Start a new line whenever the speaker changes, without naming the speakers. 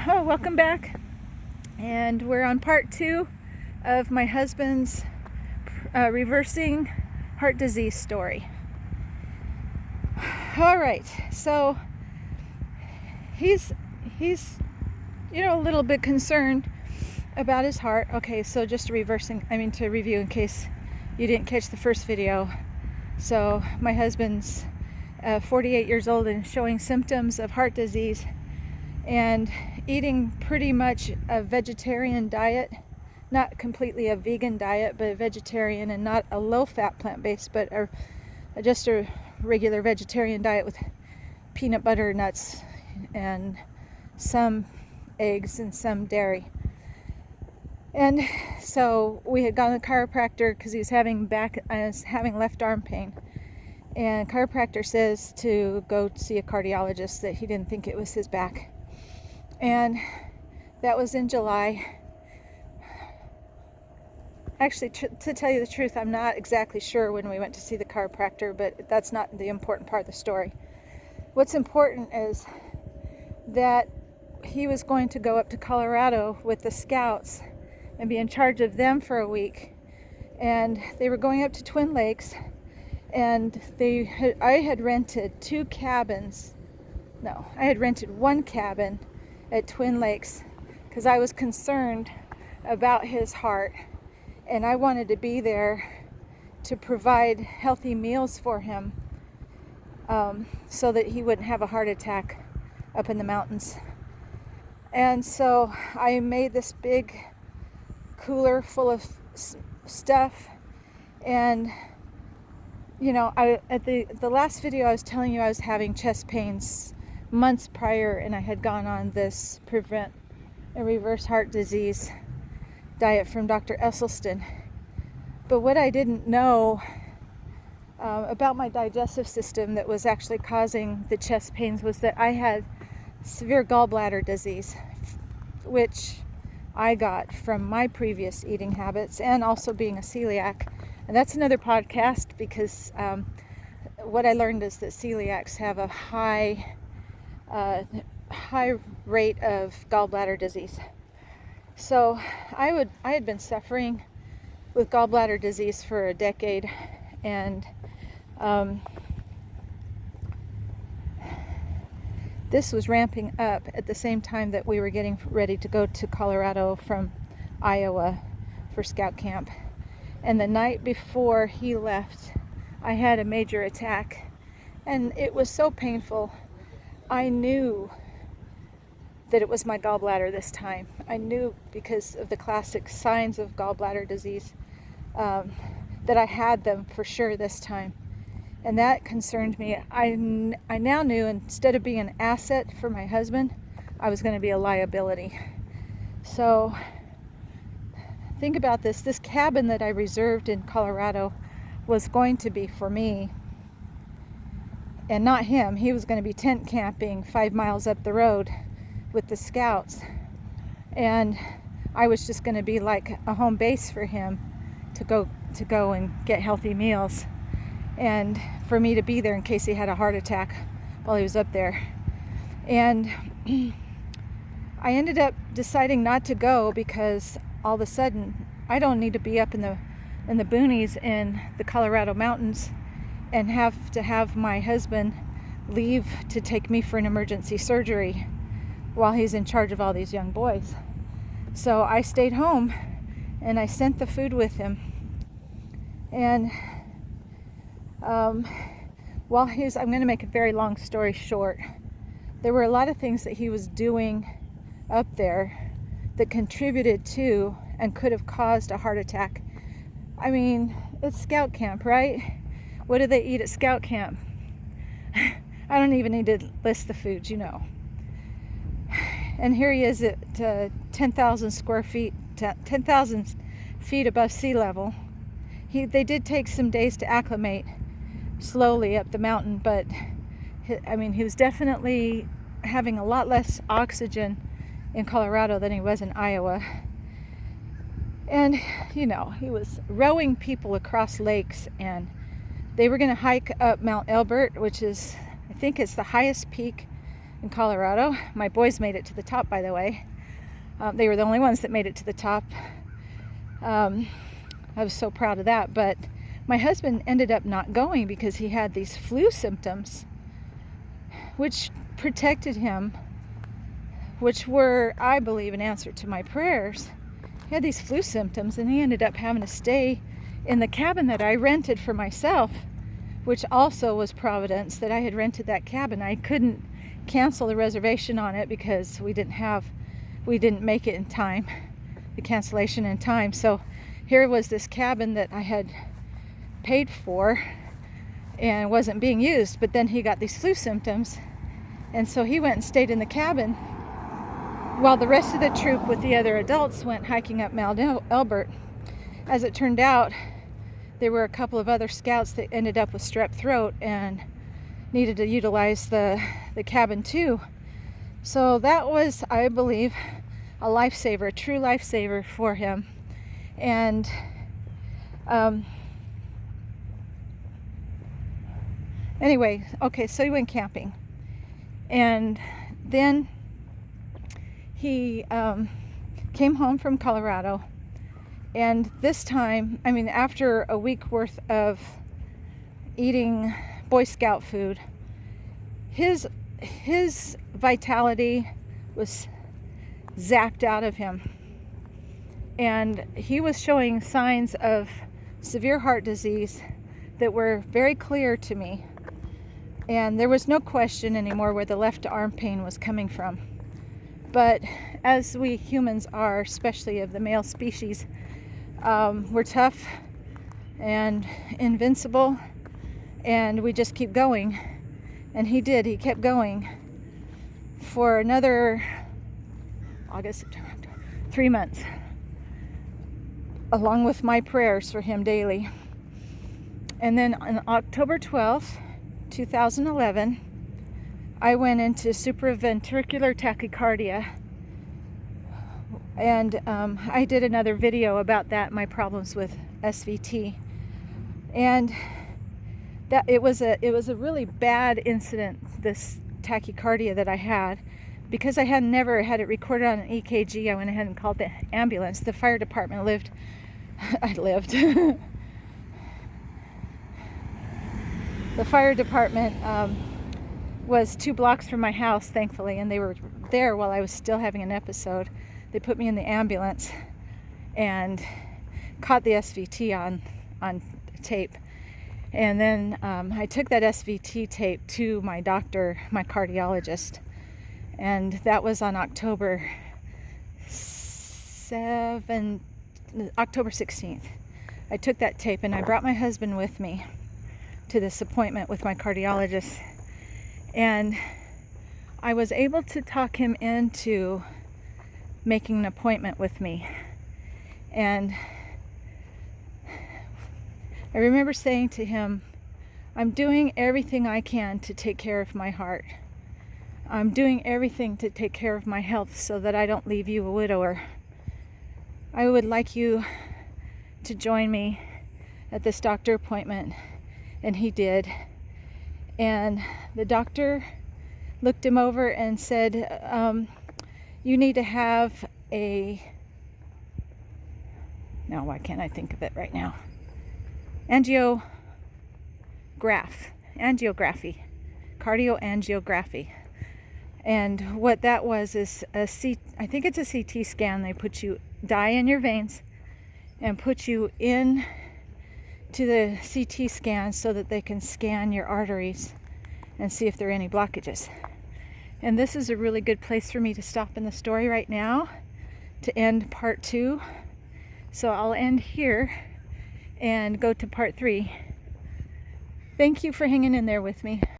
Welcome back. And we're on part 2 of my husband's reversing heart disease story. All right, so he's a little bit concerned about his heart. Okay, so just to review in case you didn't catch the first video. So my husband's 48 years old and showing symptoms of heart disease and eating pretty much a vegetarian diet, not completely a vegan diet, but a vegetarian, and not a low-fat plant-based, but just a regular vegetarian diet with peanut butter, nuts, and some eggs and some dairy. And so we had gone to the chiropractor because he was having left arm pain. And chiropractor says to go see a cardiologist, that he didn't think it was his back. And that was in July. Actually, to tell you the truth, I'm not exactly sure when we went to see the chiropractor, but that's not the important part of the story. What's important is that he was going to go up to Colorado with the Scouts and be in charge of them for a week. And they were going up to Twin Lakes, and I had rented one cabin at Twin Lakes because I was concerned about his heart, and I wanted to be there to provide healthy meals for him, so that he wouldn't have a heart attack up in the mountains. And so I made this big cooler full of stuff, and at the last video I was telling you I was having chest pains months prior, and I had gone on this prevent and reverse heart disease diet from Dr. Esselstyn. But what I didn't know about my digestive system that was actually causing the chest pains was that I had severe gallbladder disease, which I got from my previous eating habits and also being a celiac. And that's another podcast, because what I learned is that celiacs have a high rate of gallbladder disease. So I had been suffering with gallbladder disease for a decade, and this was ramping up at the same time that we were getting ready to go to Colorado from Iowa for scout camp. And the night before he left, I had a major attack, and it was so painful. I knew that it was my gallbladder this time. I knew, because of the classic signs of gallbladder disease, that I had them for sure this time. And that concerned me. I now knew, instead of being an asset for my husband, I was going to be a liability. So think about this. This cabin that I reserved in Colorado was going to be for me and not him. He was going to be tent camping 5 miles up the road with the Scouts, and I was just going to be like a home base for him to go and get healthy meals, and for me to be there in case he had a heart attack while he was up there. And I ended up deciding not to go because all of a sudden I don't need to be up in the boonies in the Colorado mountains and have to have my husband leave to take me for an emergency surgery while he's in charge of all these young boys. So I stayed home and I sent the food with him. And I'm going to make a very long story short. There were a lot of things that he was doing up there that contributed to and could have caused a heart attack. I mean, it's scout camp, right? What do they eat at scout camp? I don't even need to list the foods, And here he is at 10,000 square feet, 10,000 feet above sea level. They did take some days to acclimate slowly up the mountain, but he was definitely having a lot less oxygen in Colorado than he was in Iowa. And, he was rowing people across lakes, and they were going to hike up Mount Elbert, which is, I think it's the highest peak in Colorado. My boys made it to the top, by the way. They were the only ones that made it to the top. I was so proud of that, but my husband ended up not going because he had these flu symptoms, which protected him, which were, I believe, an answer to my prayers. He had these flu symptoms, and he ended up having to stay in the cabin that I rented for myself, which also was providence that I had rented that cabin. I couldn't cancel the reservation on it because we didn't make it in time, the cancellation in time. So here was this cabin that I had paid for and wasn't being used, but then he got these flu symptoms, and so he went and stayed in the cabin while the rest of the troop with the other adults went hiking up Mount Elbert. As it turned out, there were a couple of other scouts that ended up with strep throat and needed to utilize the cabin too. So that was, I believe, a lifesaver, a true lifesaver for him. And anyway, okay, so he went camping. And then he came home from Colorado. And this time, I mean, after a week worth of eating Boy Scout food, his vitality was zapped out of him. And he was showing signs of severe heart disease that were very clear to me. And there was no question anymore where the left arm pain was coming from. But as we humans are, especially of the male species, we're tough and invincible, and we just keep going. And he did. He kept going for another August, September, 3 months, along with my prayers for him daily. And then on October 12th, 2011, I went into supraventricular tachycardia. And I did another video about that, my problems with SVT. And that it was a really bad incident, this tachycardia that I had, because I had never had it recorded on an EKG. I went ahead and called the ambulance. The fire department lived. The fire department was 2 blocks from my house, thankfully, and they were there while I was still having an episode. They put me in the ambulance and caught the SVT on tape. And then I took that SVT tape to my doctor, my cardiologist, and that was on October 16th. I took that tape and I brought my husband with me to this appointment with my cardiologist, and I was able to talk him into making an appointment with me. And I remember saying to him, I'm doing everything I can to take care of my heart. I'm doing everything to take care of my health so that I don't leave you a widower. I would like you to join me at this doctor appointment. And he did. And the doctor looked him over and said, you need to have now why can't I think of it right now? Angiography, cardioangiography. And what that was is I think it's a CT scan. They put you dye in your veins and put you in to the CT scan so that they can scan your arteries and see if there are any blockages. And this is a really good place for me to stop in the story right now to end part 2. So I'll end here and go to part 3. Thank you for hanging in there with me.